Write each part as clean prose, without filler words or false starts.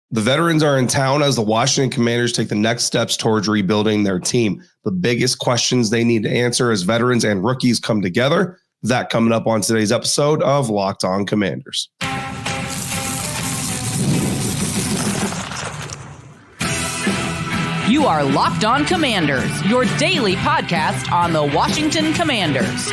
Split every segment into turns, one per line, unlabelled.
The veterans are in town as the Washington Commanders take the next steps towards rebuilding their team. The biggest questions they need to answer as veterans and rookies come together. That coming up on today's episode of Locked On Commanders.
You are Locked On Commanders, your daily podcast on the Washington Commanders.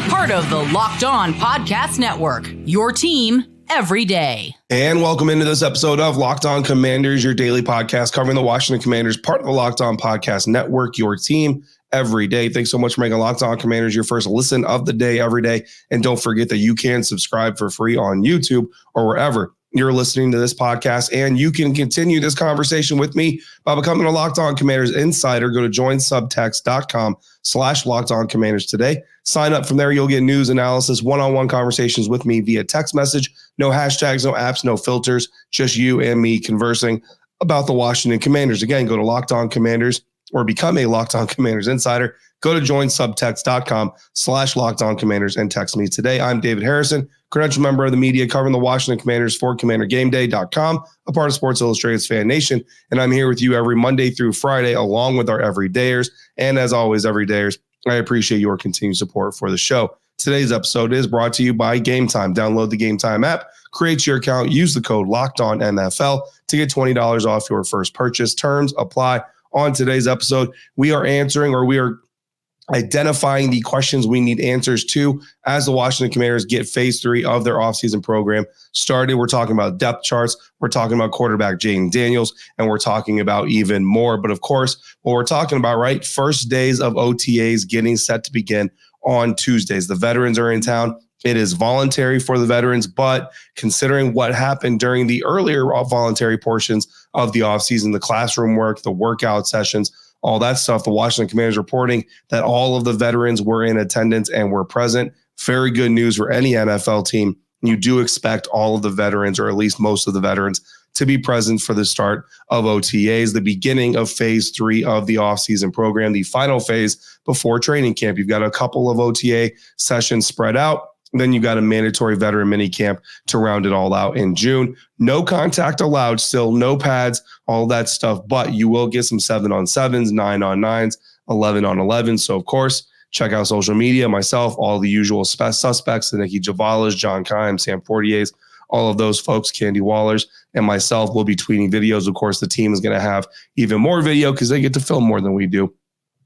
Part of the Locked On Podcast Network, your team every day.
And welcome into this episode of Locked On Commanders, your daily podcast covering the Washington Commanders, part of the Locked On Podcast Network, your team every day. Thanks so much for making Locked On Commanders your first listen of the day every day. And don't forget that you can subscribe for free on YouTube or wherever you're listening to this podcast, and you can continue this conversation with me by becoming a Locked On Commanders insider. Go to joinsubtext.com/Locked On Commanders today. Sign up from there. You'll get news, analysis, one-on-one conversations with me via text message. No hashtags, no apps, no filters, just you and me conversing about the Washington Commanders. Again, go to Locked On Commanders or become a Locked On Commanders insider. Go to joinsubtext.com/Locked On Commanders and text me today. I'm David Harrison, credential member of the media covering the Washington Commanders for CommanderGameDay.com, a part of Sports Illustrated's FanNation. And I'm here with you every Monday through Friday, along with our everydayers. And as always, everydayers, I appreciate your continued support for the show. Today's episode is brought to you by Game Time. Download the Game Time app, create your account, use the code LOCKEDONNFL to get $20 off your first purchase. Terms apply. On today's episode, we are identifying the questions we need answers to as the Washington Commanders get phase 3 of their offseason program started. We're talking about depth charts. We're talking about quarterback Jayden Daniels, and we're talking about even more. But of course, what we're talking about, right? First days of OTAs getting set to begin on Tuesdays. The veterans are in town. It is voluntary for the veterans, but considering what happened during the earlier voluntary portions of the offseason, the classroom work, the workout sessions, all that stuff, the Washington Commanders reporting that all of the veterans were in attendance and were present. Very good news for any NFL team. You do expect all of the veterans, or at least most of the veterans, to be present for the start of OTAs, the beginning of phase 3 of the offseason program, the final phase before training camp. You've got a couple of OTA sessions spread out. Then you got a mandatory veteran mini camp to round it all out in June. No contact allowed still, no pads, all that stuff, but you will get some 7-on-7s, 9-on-9s, 11-on-11s. So, of course, check out social media, myself, all the usual suspects, the Nikki Javalas, John Keim, Sam Fortiers, all of those folks, Candy Wallers, and myself will be tweeting videos. Of course, the team is going to have even more video because they get to film more than we do.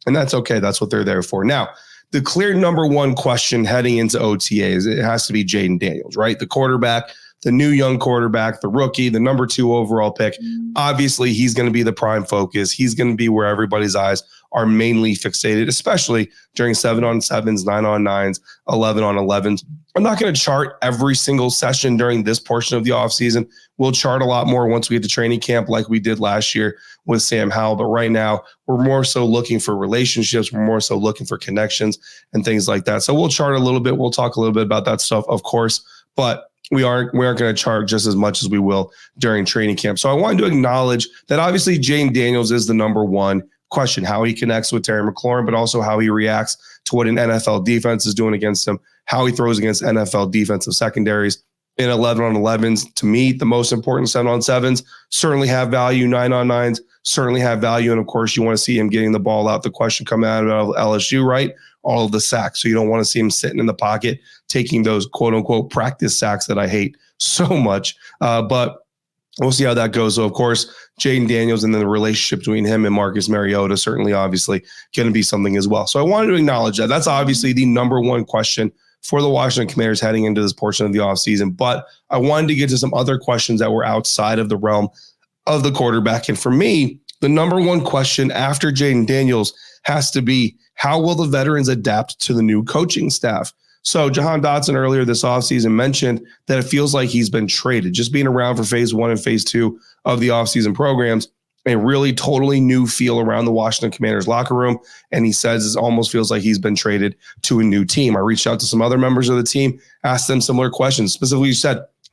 And that's okay. That's what they're there for. Now, the clear number one question heading into OTAs, it has to be Jayden Daniels, right? The quarterback, the new young quarterback, the rookie, the number 2 overall pick. Obviously, he's going to be the prime focus. He's going to be where everybody's eyes are mainly fixated, especially during 7-on-7s, 9-on-9s, 11-on-11s. I'm not going to chart every single session during this portion of the offseason. We'll chart a lot more once we get to training camp like we did last year with Sam Howell. But right now, we're more so looking for relationships. We're more so looking for connections and things like that. So we'll chart a little bit. We'll talk a little bit about that stuff, of course. But we aren't going to chart just as much as we will during training camp. So I wanted to acknowledge that obviously Jayden Daniels is the number one question, how he connects with Terry McLaurin, but also how he reacts to what an NFL defense is doing against him, how he throws against NFL defensive secondaries. In 11-on-11s, to me, the most important 7-on-7s certainly have value. 9-on-9s certainly have value. And of course, you want to see him getting the ball out. The question coming out of LSU, right? All of the sacks. So you don't want to see him sitting in the pocket, taking those quote unquote practice sacks that I hate so much. But we'll see how that goes. So, of course, Jayden Daniels and then the relationship between him and Marcus Mariota certainly obviously going to be something as well. So I wanted to acknowledge that. That's obviously the number one question for the Washington Commanders heading into this portion of the offseason. But I wanted to get to some other questions that were outside of the realm of the quarterback. And for me, the number one question after Jayden Daniels has to be, how will the veterans adapt to the new coaching staff? So Jahan Dotson earlier this offseason mentioned that it feels like he's been traded. Just being around for phase 1 and phase 2 of the offseason programs, a really totally new feel around the Washington Commanders locker room. And he says it almost feels like he's been traded to a new team. I reached out to some other members of the team, asked them similar questions. Specifically,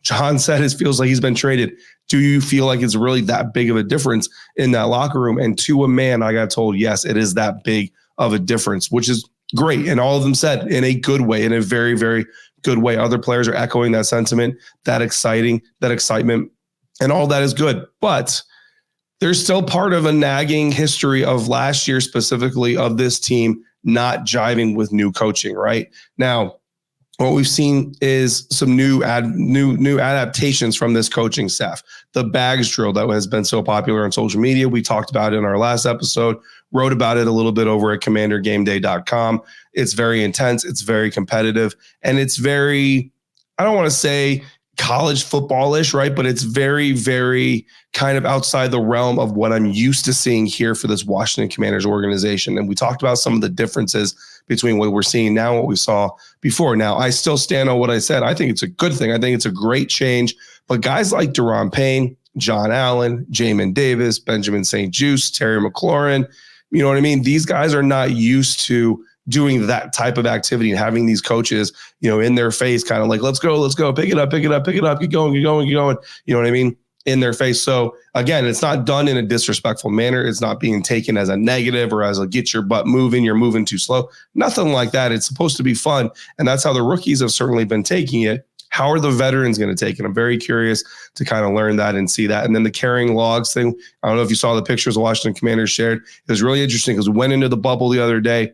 John said it feels like he's been traded. Do you feel like it's really that big of a difference in that locker room? And to a man, I got told, yes, it is that big of a difference, which is great. And all of them said in a good way, in a very, very good way. Other players are echoing that sentiment, that excitement. and all that is good. But there's still part of a nagging history of last year, specifically of this team not jiving with new coaching, right? Now, what we've seen is some new adaptations from this coaching staff. The bags drill that has been so popular on social media. We talked about it in our last episode, wrote about it a little bit over at commandergameday.com. It's very intense. It's very competitive. And it's very, I don't want to say college football-ish, right? But it's very, very kind of outside the realm of what I'm used to seeing here for this Washington Commanders organization. And we talked about some of the differences between what we're seeing now and what we saw before. Now, I still stand on what I said. I think it's a good thing. I think it's a great change. But guys like Daron Payne, John Allen, Jamin Davis, Benjamin St-Juste, Terry McLaurin, you know what I mean? These guys are not used to doing that type of activity and having these coaches, you know, in their face, kind of like, let's go, pick it up, keep going. You know what I mean? In their face. So again, it's not done in a disrespectful manner. It's not being taken as a negative or as a get your butt moving, you're moving too slow. Nothing like that. It's supposed to be fun. And that's how the rookies have certainly been taking it. How are the veterans going to take it? I'm very curious to kind of learn that and see that. And then the carrying logs thing. I don't know if you saw the pictures the Washington Commanders shared. It was really interesting because we went into the bubble the other day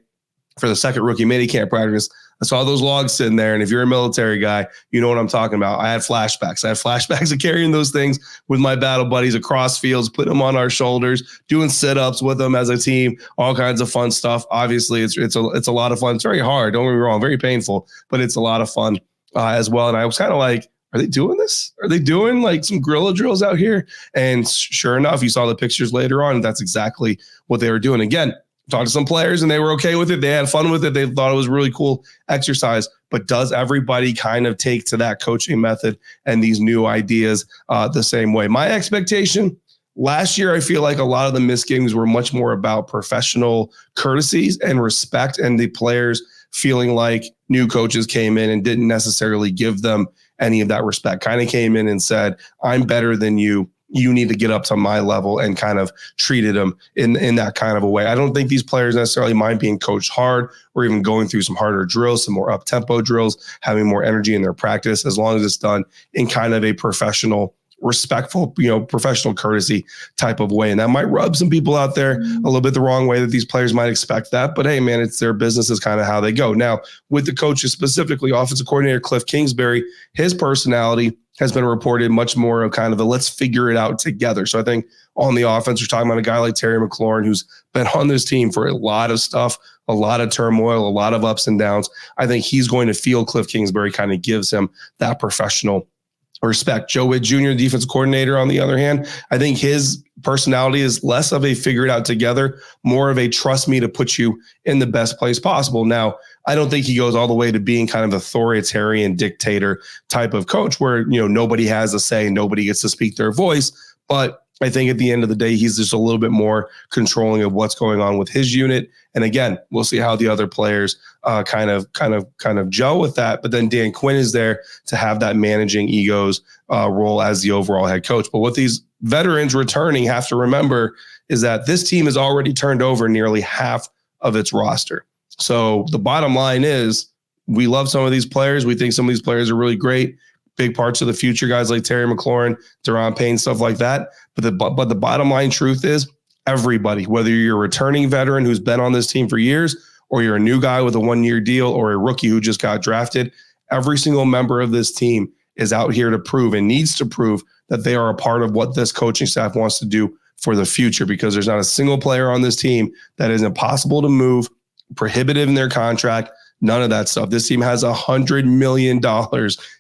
for the second rookie minicamp practice. I saw those logs sitting there. And if you're a military guy, you know what I'm talking about. I had flashbacks. of carrying those things with my battle buddies across fields, putting them on our shoulders, doing sit-ups with them as a team, all kinds of fun stuff. Obviously, it's a lot of fun. It's very hard. Don't get me wrong, very painful, but it's a lot of fun as well. And I was kind of like, are they doing this? Are they doing like some guerrilla drills out here? And sure enough, you saw the pictures later on. That's exactly what they were doing. Again, talked to some players and they were okay with it. They had fun with it. They thought it was really cool exercise. But does everybody kind of take to that coaching method and these new ideas the same way? My expectation last year, I feel like a lot of the missed games were much more about professional courtesies and respect, and the players feeling like new coaches came in and didn't necessarily give them any of that respect. Kind of came in and said, I'm better than you. You need to get up to my level, and kind of treated them in that kind of a way. I don't think these players necessarily mind being coached hard or even going through some harder drills, some more up-tempo drills, having more energy in their practice, as long as it's done in kind of a professional, respectful, professional courtesy type of way. And that might rub some people out there a little bit the wrong way, that these players might expect that. But hey, man, it's their business, is kind of how they go. Now, with the coaches specifically, offensive coordinator Cliff Kingsbury, his personality has been reported much more of kind of the let's figure it out together. So I think on the offense, we're talking about a guy like Terry McLaurin, who's been on this team for a lot of stuff, a lot of turmoil, a lot of ups and downs. I think he's going to feel Cliff Kingsbury kind of gives him that professional respect. Joe Witt Jr., defensive coordinator, on the other hand, I think his personality is less of a figure it out together, more of a trust me to put you in the best place possible. Now, I don't think he goes all the way to being kind of authoritarian dictator type of coach where, nobody has a say, nobody gets to speak their voice. But I think at the end of the day, he's just a little bit more controlling of what's going on with his unit. And again, we'll see how the other players kind of gel with that. But then Dan Quinn is there to have that managing egos role as the overall head coach. But what these veterans returning have to remember is that this team has already turned over nearly half of its roster. So the bottom line is, we love some of these players. We think some of these players are really great, big parts of the future, guys like Terry McLaurin, Daron Payne, stuff like that. But the bottom line truth is, everybody, whether you're a returning veteran who's been on this team for years, or you're a new guy with a one-year deal, or a rookie who just got drafted, every single member of this team is out here to prove and needs to prove that they are a part of what this coaching staff wants to do for the future, because there's not a single player on this team that is impossible to move, prohibitive in their contract, none of that stuff. This team has $100 million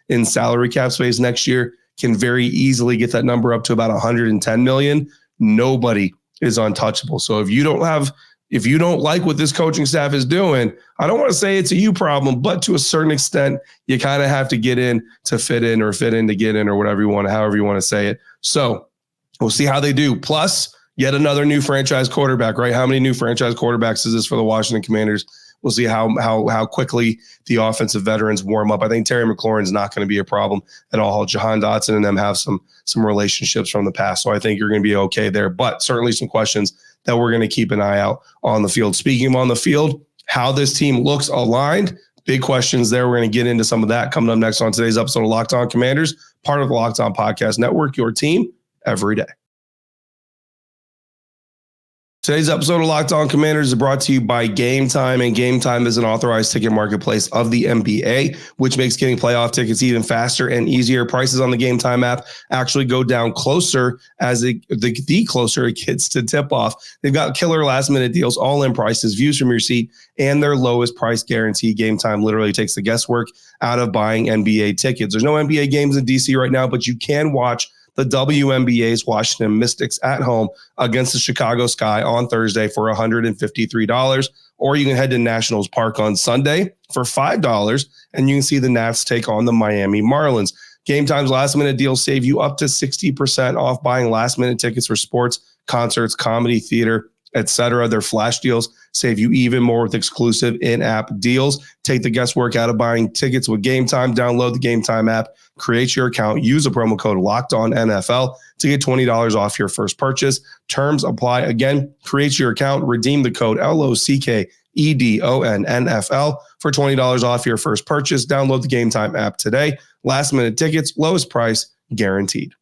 in salary cap space next year, can very easily get that number up to about $110 million. Nobody is untouchable. So if you don't like what this coaching staff is doing, I don't want to say it's a you problem, but to a certain extent, you kind of have to get in to fit in, or fit in to get in, or whatever you want, however you want to say it. So we'll see how they do. Plus, yet another new franchise quarterback, right? How many new franchise quarterbacks is this for the Washington Commanders? We'll see how quickly the offensive veterans warm up. I think Terry McLaurin's not going to be a problem at all. Jahan Dotson and them have some relationships from the past, so I think you're going to be okay there. But certainly some questions that we're going to keep an eye out on the field. Speaking of on the field, how this team looks aligned, big questions there. We're going to get into some of that coming up next on today's episode of Locked On Commanders. part of the Locked On Podcast Network, your team every day. Today's episode of Locked On Commanders is brought to you by Game Time, and Game Time is an authorized ticket marketplace of the NBA, which makes getting playoff tickets even faster and easier. Prices on the Game Time app actually go down closer the closer it gets to tip-off. They've got killer last-minute deals, all-in prices, views from your seat, and their lowest price guarantee. Game Time literally takes the guesswork out of buying NBA tickets. There's no NBA games in DC right now, but you can watch the WNBA's Washington Mystics at home against the Chicago Sky on Thursday for $153. Or you can head to Nationals Park on Sunday for $5, and you can see the Nats take on the Miami Marlins. Game Time's last-minute deals save you up to 60% off buying last-minute tickets for sports, concerts, comedy, theater, etc. Their flash deals save you even more with exclusive in-app deals. Take the guesswork out of buying tickets with Game Time. Download the Game Time app, create your account, use a promo code LOCKEDONNFL to get $20 off your first purchase. Terms apply. Again, create your account, redeem the code LOCKEDONNFL for $20 off your first purchase. Download the Game Time app today. Last minute tickets, lowest price guaranteed.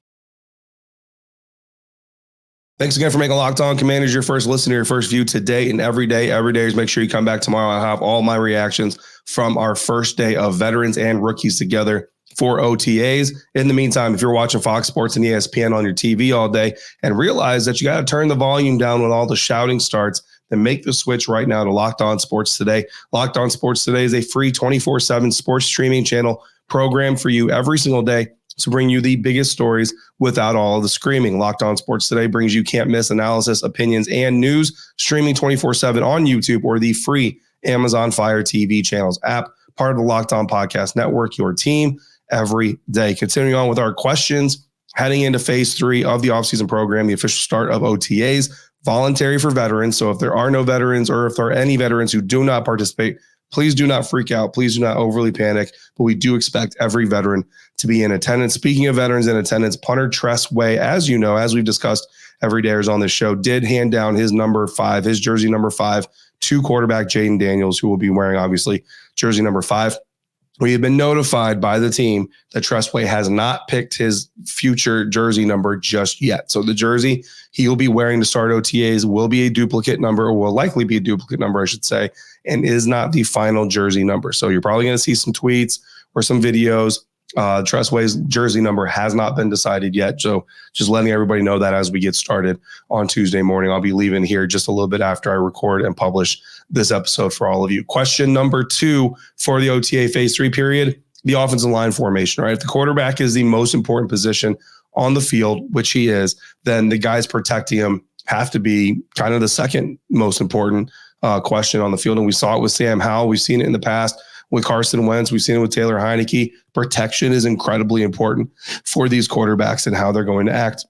Thanks again for making Locked On Commanders your first listen, your first view today and every day. Every day is make sure you come back tomorrow. I'll have all my reactions from our first day of veterans and rookies together for OTAs. In the meantime, if you're watching Fox Sports and ESPN on your TV all day and realize that you got to turn the volume down when all the shouting starts, then make the switch right now to Locked On Sports Today. Locked On Sports Today is a free 24/7 sports streaming channel program for you every single day to bring you the biggest stories without all of the screaming. Locked On Sports Today brings you can't-miss analysis, opinions, and news, streaming 24/7 on YouTube or the free Amazon Fire TV channels app, part of the Locked On Podcast Network, your team every day. Continuing on with our questions, heading into phase 3 of the offseason program, the official start of OTAs, voluntary for veterans. So if there are no veterans or if there are any veterans who do not participate, please do not freak out. Please do not overly panic, but we do expect every veteran to be in attendance. Speaking of veterans in attendance, punter Tress Way, as you know, as we've discussed every day on this show, did hand down his number 5, his jersey number 5, to quarterback Jayden Daniels, who will be wearing, obviously, jersey number 5. We have been notified by the team that Tress Way has not picked his future jersey number just yet. So the jersey he will be wearing to start OTAs will be a duplicate number, or will likely be a duplicate number, I should say, and is not the final jersey number. So you're probably going to see some tweets or some videos. Tress Way's jersey number has not been decided yet. So just letting everybody know that as we get started on Tuesday morning. I'll be leaving here just a little bit after I record and publish this episode for all of you. Question number 2 for the OTA phase 3 period, the offensive line formation, right? If the quarterback is the most important position on the field, which he is, then the guys protecting him have to be kind of the second most important question on the field. And we saw it with Sam Howell. We've seen it in the past with Carson Wentz. We've seen it with Taylor Heineke. Protection is incredibly important for these quarterbacks and how they're going to act.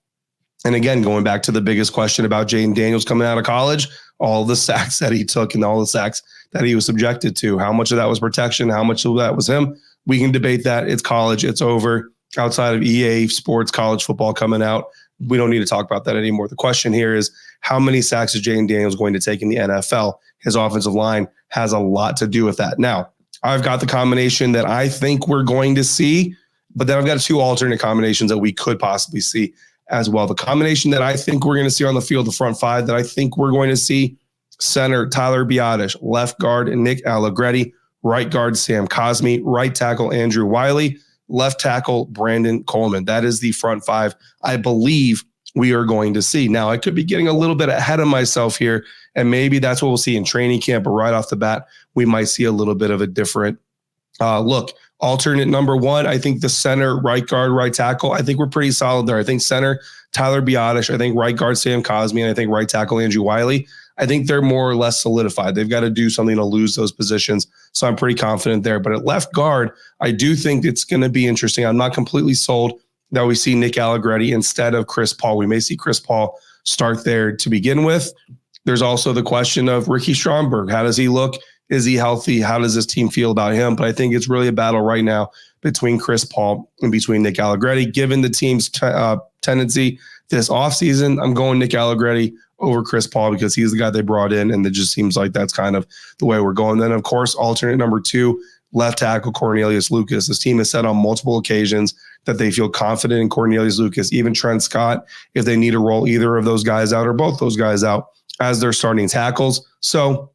And again, going back to the biggest question about Jayden Daniels coming out of college, all the sacks that he took and all the sacks that he was subjected to, how much of that was protection? How much of that was him? We can debate that. It's college. It's over. Outside of EA Sports college football coming out, we don't need to talk about that anymore. The question here is, how many sacks is Jayden Daniels going to take in the NFL? His offensive line has a lot to do with that. Now, I've got the combination that I think we're going to see, but then I've got 2 alternate combinations that we could possibly see as well. The combination that I think we're going to see on the field, the front 5 that I think we're going to see: center Tyler Biadasz, left guard Nick Allegretti, right guard Sam Cosmi, right tackle Andrew Wiley, left tackle Brandon Coleman. That is the front 5 I believe we are going to see. Now, I could be getting a little bit ahead of myself here, and maybe that's what we'll see in training camp, but right off the bat, we might see a little bit of a different look. Alternate number 1, I think the center, right guard, right tackle, I think we're pretty solid there. I think center, Tyler Biadasz. I think right guard, Sam Cosmi, and I think right tackle, Andrew Wiley. I think they're more or less solidified. They've got to do something to lose those positions, so I'm pretty confident there. But at left guard, I do think it's going to be interesting. I'm not completely sold that we see Nick Allegretti instead of Chris Paul. We may see Chris Paul start there to begin with. There's also the question of Ricky Stromberg. How does he look? Is he healthy? How does this team feel about him? But I think it's really a battle right now between Chris Paul and between Nick Allegretti. Given the team's tendency this offseason, I'm going Nick Allegretti over Chris Paul because he's the guy they brought in, and it just seems like that's kind of the way we're going. Then, of course, alternate number 2, left tackle Cornelius Lucas. This team has said on multiple occasions that they feel confident in Cornelius Lucas, even Trent Scott, if they need to roll either of those guys out or both those guys out as their starting tackles. So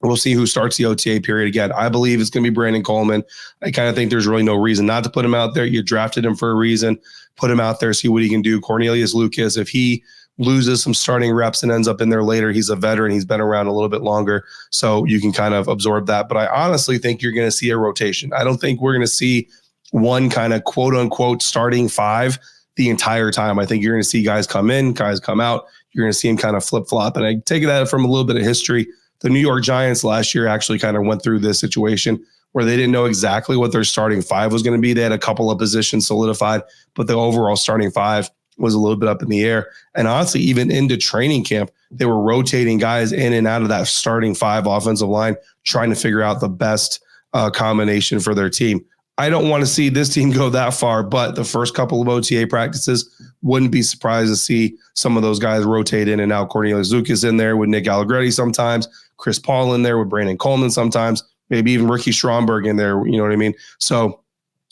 we'll see who starts the OTA period again. I believe it's going to be Brandon Coleman. I kind of think there's really no reason not to put him out there. You drafted him for a reason. Put him out there, see what he can do. Cornelius Lucas, if he loses some starting reps and ends up in there later, he's a veteran. He's been around a little bit longer, so you can kind of absorb that. But I honestly think you're going to see a rotation. I don't think we're going to see one kind of quote unquote starting five the entire time. I think you're going to see guys come in, guys come out. You're going to see him kind of flip flop. And I take that from a little bit of history. The New York Giants last year actually kind of went through this situation where they didn't know exactly what their starting five was going to be. They had a couple of positions solidified, but the overall starting five was a little bit up in the air. And honestly, even into training camp, they were rotating guys in and out of that starting five offensive line, trying to figure out the best combination for their team. I don't want to see this team go that far, but the first couple of OTA practices, wouldn't be surprised to see some of those guys rotate in and out. Cornelius Lucas in there with Nick Allegretti sometimes, Chris Paul in there with Brandon Coleman sometimes, maybe even Ricky Stromberg in there, you know what I mean? So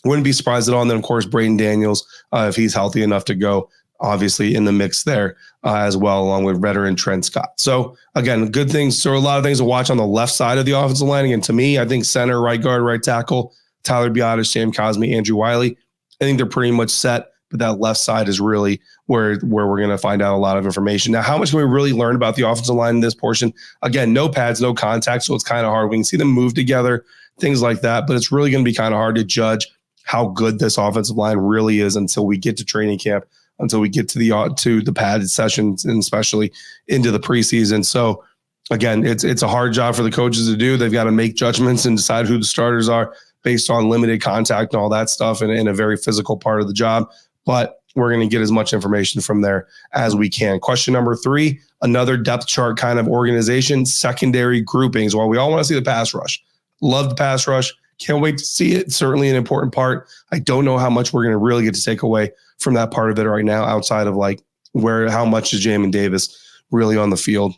wouldn't be surprised at all. And then, of course, Braden Daniels, if he's healthy enough to go, obviously in the mix there as well, along with veteran Trent Scott. So, again, good things. So a lot of things to watch on the left side of the offensive line. Again, to me, I think center, right guard, right tackle, Tyler Biadasz, Sam Cosmi, Andrew Wiley. I think they're pretty much set, but that left side is really where we're going to find out a lot of information. Now, how much can we really learn about the offensive line in this portion? Again, no pads, no contact, so it's kind of hard. We can see them move together, things like that, but it's really going to be kind of hard to judge how good this offensive line really is until we get to training camp, until we get to the padded sessions, and especially into the preseason. So, again, it's a hard job for the coaches to do. They've got to make judgments and decide who the starters are based on limited contact and all that stuff in a very physical part of the job. But we're going to get as much information from there as we can. Question number 3, another depth chart kind of organization, secondary groupings. While we all want to see the pass rush, love the pass rush, can't wait to see it. Certainly an important part. I don't know how much we're going to really get to take away from that part of it right now, outside of like how much is Jamin Davis really on the field,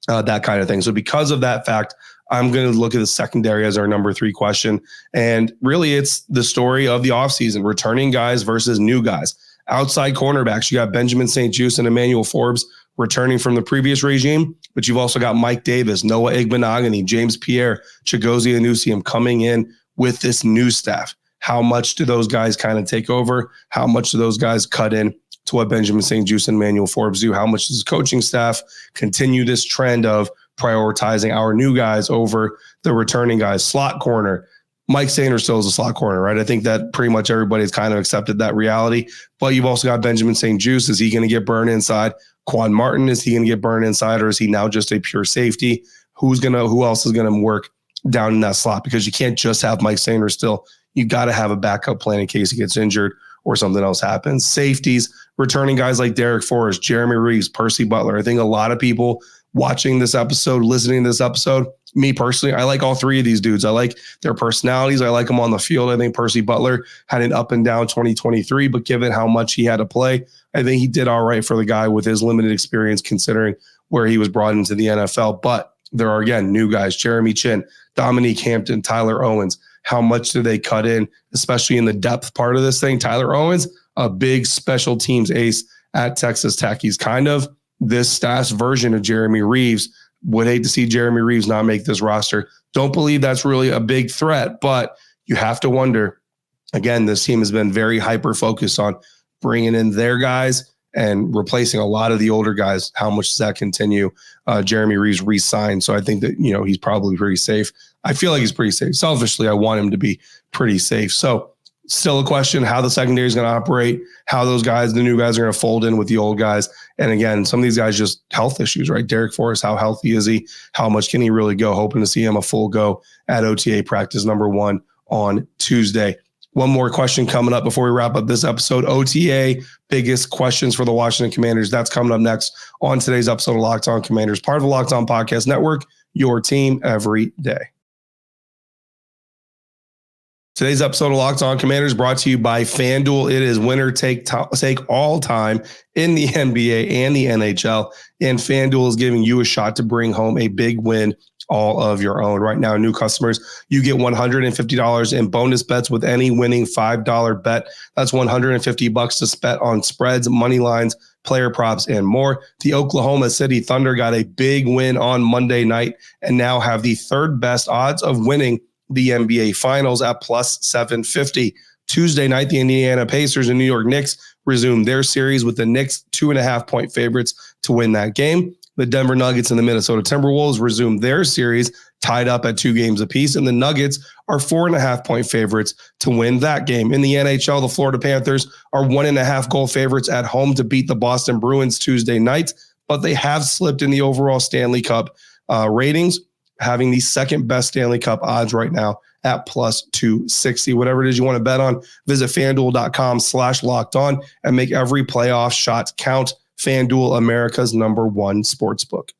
that kind of thing. So because of that fact, I'm going to look at the secondary as our number 3 question. And really, it's the story of the offseason, returning guys versus new guys. Outside cornerbacks, you got Benjamin St. Juste and Emmanuel Forbes returning from the previous regime, but you've also got Mike Davis, Noah Igbenogany, James Pierre, Chigozie Anusium coming in with this new staff. How much do those guys kind of take over? How much do those guys cut in to what Benjamin St. Juste and Emmanuel Forbes do? How much does the coaching staff continue this trend of prioritizing our new guys over the returning guys? Slot corner, Mike Sanders still is a slot corner, right? I think that pretty much everybody's kind of accepted that reality. But you've also got Benjamin St. Juste. Is he going to get burned inside? Quan Martin, is he going to get burned inside, or is he now just a pure safety? Who else is going to work down in that slot? Because you can't just have Mike Sanders still. You got to have a backup plan in case he gets injured or something else happens. Safeties, returning guys like Derek Forrest, Jeremy Reeves, Percy Butler. I think a lot of people watching this episode, listening to this episode, me personally, I like all 3 of these dudes. I like their personalities. I like them on the field. I think Percy Butler had an up and down 2023, but given how much he had to play, I think he did all right for the guy with his limited experience considering where he was brought into the NFL. But there are, again, new guys, Jeremy Chin, Dominique Hampton, Tyler Owens. How much do they cut in, especially in the depth part of this thing? Tyler Owens, a big special teams ace at Texas Tech. He's kind of this staff's version of Jeremy Reeves. Would hate to see Jeremy Reeves not make this roster. Don't believe that's really a big threat, but you have to wonder. Again, this team has been very hyper-focused on bringing in their guys and replacing a lot of the older guys. How much does that continue? Jeremy Reeves re-signed, so I think that he's probably pretty safe. I feel like he's pretty safe. Selfishly, I want him to be pretty safe. So still a question how the secondary is going to operate, how those guys, the new guys, are going to fold in with the old guys. And again, some of these guys just health issues, right? Derek Forrest, how healthy is he? How much can he really go? Hoping to see him a full go at OTA practice number 1 on Tuesday. One more question coming up before we wrap up this episode. OTA, biggest questions for the Washington Commanders. That's coming up next on today's episode of Locked On Commanders, part of the Locked On Podcast Network, your team every day. Today's episode of Locked On Commanders brought to you by FanDuel. It is winner take all time in the NBA and the NHL, and FanDuel is giving you a shot to bring home a big win all of your own. Right now, new customers, you get $150 in bonus bets with any winning $5 bet. That's $150 to spend on spreads, money lines, player props, and more. The Oklahoma City Thunder got a big win on Monday night and now have the third best odds of winning the NBA Finals at plus 750. Tuesday night, the Indiana Pacers and New York Knicks resumed their series with the Knicks 2.5-point favorites to win that game. The Denver Nuggets and the Minnesota Timberwolves resumed their series tied up at 2 games apiece, and the Nuggets are 4.5-point favorites to win that game. In the NHL, the Florida Panthers are 1.5 goal favorites at home to beat the Boston Bruins Tuesday night, but they have slipped in the overall Stanley Cup ratings, having the second best Stanley Cup odds right now at plus 260. Whatever it is you want to bet on, visit FanDuel.com/lockedon and make every playoff shot count. FanDuel, America's #1 sportsbook.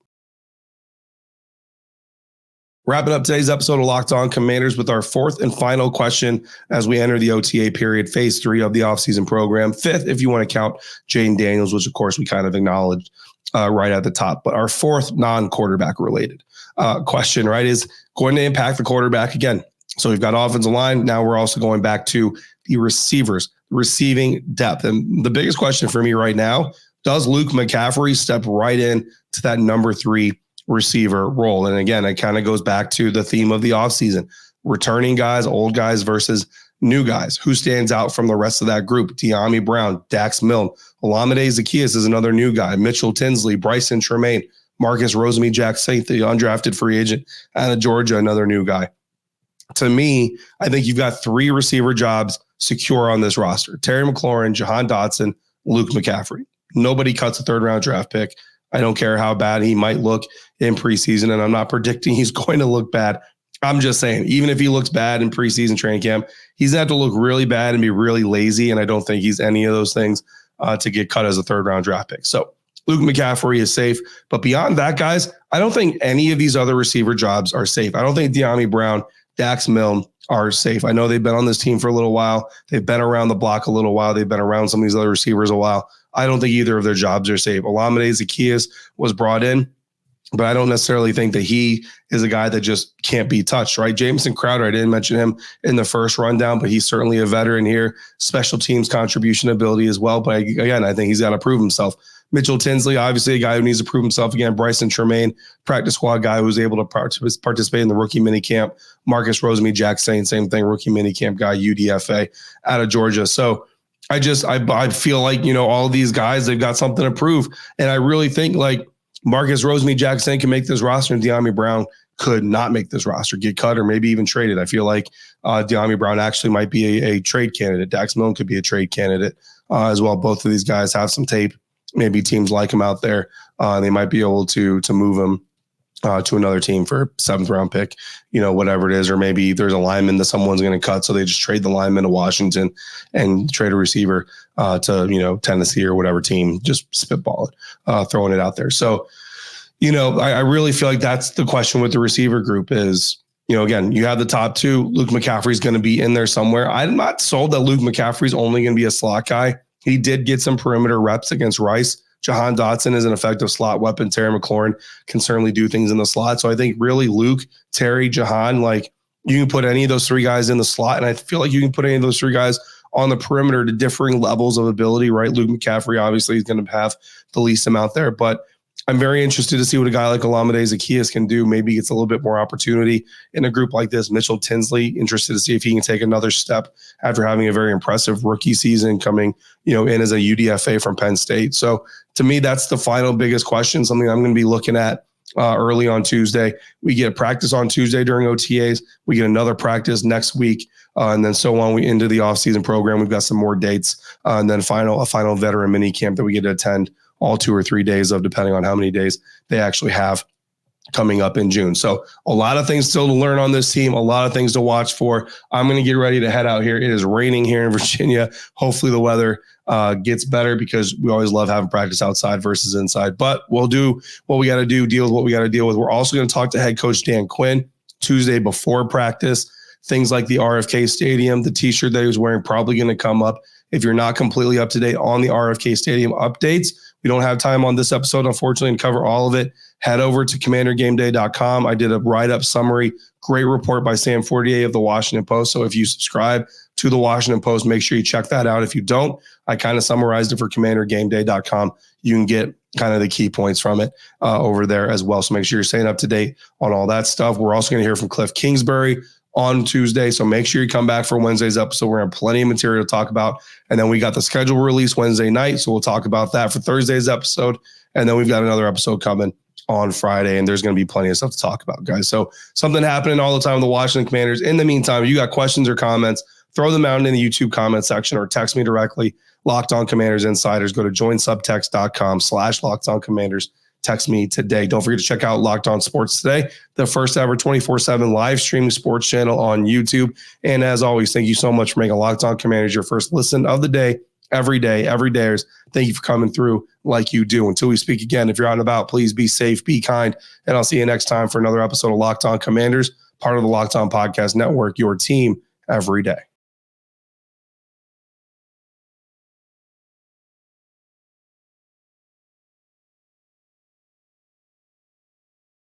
Wrapping up today's episode of Locked On Commanders with our fourth and final question as we enter the OTA period, phase 3 of the offseason program. Fifth, if you want to count Jayden Daniels, which of course we kind of acknowledged right at the top. But our fourth non-quarterback related question, right, is going to impact the quarterback again. So we've got offensive line. Now we're also going back to the receivers, receiving depth. And the biggest question for me right now, does Luke McCaffrey step right in to that number 3 receiver role? And again, it kind of goes back to the theme of the offseason, returning guys, old guys versus new guys. Who stands out from the rest of that group? Dyami Brown, Dax Milne, Olamide Zaccheaus is another new guy, Mitchell Tinsley, Bryson Tremaine, Marcus Rosemy-Jacksaint, the undrafted free agent out of Georgia, another new guy. To me, I think you've got 3 receiver jobs secure on this roster: Terry McLaurin, Jahan Dotson, Luke McCaffrey. Nobody cuts a 3rd-round draft pick. I don't care how bad he might look in preseason, and I'm not predicting he's going to look bad. I'm just saying, even if he looks bad in preseason training camp, he's going to have to look really bad and be really lazy, and I don't think he's any of those things to get cut as a 3rd-round draft pick. So Luke McCaffrey is safe. But beyond that, guys, I don't think any of these other receiver jobs are safe. I don't think Dyami Brown, Dax Milne are safe. I know they've been on this team for a little while. They've been around the block a little while. They've been around some of these other receivers a while. I don't think either of their jobs are safe. Olamide Zaccheaus was brought in, but I don't necessarily think that he is a guy that just can't be touched, right? Jamison Crowder, I didn't mention him in the first rundown, but he's certainly a veteran here. Special teams contribution ability as well. But again, I think he's got to prove himself. Mitchell Tinsley, obviously a guy who needs to prove himself again. Bryson Tremaine, practice squad guy who was able to participate in the rookie minicamp. Marcus Rosemy-Jacksaint, same thing, rookie minicamp guy, UDFA out of Georgia. So I feel like, all of these guys, they've got something to prove. And I really think like Marcus Rosemy-Jacksaint can make this roster and Dyami Brown could not make this roster, get cut, or maybe even traded. I feel like Dyami Brown actually might be a trade candidate. Dax Milne could be a trade candidate as well. Both of these guys have some tape. Maybe teams like him out there. They might be able to move him to another team for a 7th-round pick, whatever it is. Or maybe there's a lineman that someone's going to cut, so they just trade the lineman to Washington and trade a receiver to, Tennessee or whatever team, just spitball it, throwing it out there. So, I really feel like that's the question with the receiver group is, again, you have the top 2. Luke McCaffrey's going to be in there somewhere. I'm not sold that Luke McCaffrey's only going to be a slot guy. He did get some perimeter reps against Rice. Jahan Dotson is an effective slot weapon. Terry McLaurin can certainly do things in the slot. So I think really Luke, Terry, Jahan, like you can put any of those 3 guys in the slot. And I feel like you can put any of those 3 guys on the perimeter to differing levels of ability, right? Luke McCaffrey obviously is going to have the least amount there, but I'm very interested to see what a guy like Olamide Zaccheaus can do. Maybe gets a little bit more opportunity in a group like this. Mitchell Tinsley, interested to see if he can take another step after having a very impressive rookie season coming, in as a UDFA from Penn State. So to me, that's the final biggest question, something I'm going to be looking at early on Tuesday. We get a practice on Tuesday during OTAs. We get another practice next week, and then so on. We into the offseason program. We've got some more dates, and then a final veteran mini camp that we get to attend all 2 or 3 days of, depending on how many days they actually have coming up in June. So a lot of things still to learn on this team, a lot of things to watch for. I'm going to get ready to head out here. It is raining here in Virginia. Hopefully the weather gets better because we always love having practice outside versus inside. But we'll do what we got to do, deal with what we got to deal with. We're also going to talk to head coach Dan Quinn Tuesday before practice. things like the RFK Stadium, the t-shirt that he was wearing probably going to come up. If you're not completely up to date on the RFK Stadium updates, we don't have time on this episode, unfortunately, to cover all of it. Head over to commandergameday.com. I did a write-up summary, great report by Sam Fortier of the Washington Post. So if you subscribe to the Washington Post, make sure you check that out. If you don't, I kind of summarized it for commandergameday.com. You can get kind of the key points from it over there as well. So make sure you're staying up to date on all that stuff. We're also going to hear from Cliff Kingsbury on Tuesday. So make sure you come back for Wednesday's episode. We're going to have plenty of material to talk about. And then we got the schedule release Wednesday night. So we'll talk about that for Thursday's episode. And then we've got another episode coming on Friday, and there's going to be plenty of stuff to talk about, guys. So something happening all the time with the Washington Commanders. In the meantime, if you got questions or comments, throw them out in the YouTube comment section or text me directly. Locked On Commanders Insiders. Go to joinsubtext.com/LockedOnCommanders. Text me today. Don't forget to check out Locked On Sports Today, the first ever 24/7 live streaming sports channel on YouTube. And as always, thank you so much for making Locked On Commanders your first listen of the day, every day. Thank you for coming through like you do. Until we speak again, if you're out and about, please be safe, be kind, and I'll see you next time for another episode of Locked On Commanders, part of the Locked On Podcast Network, your team every day.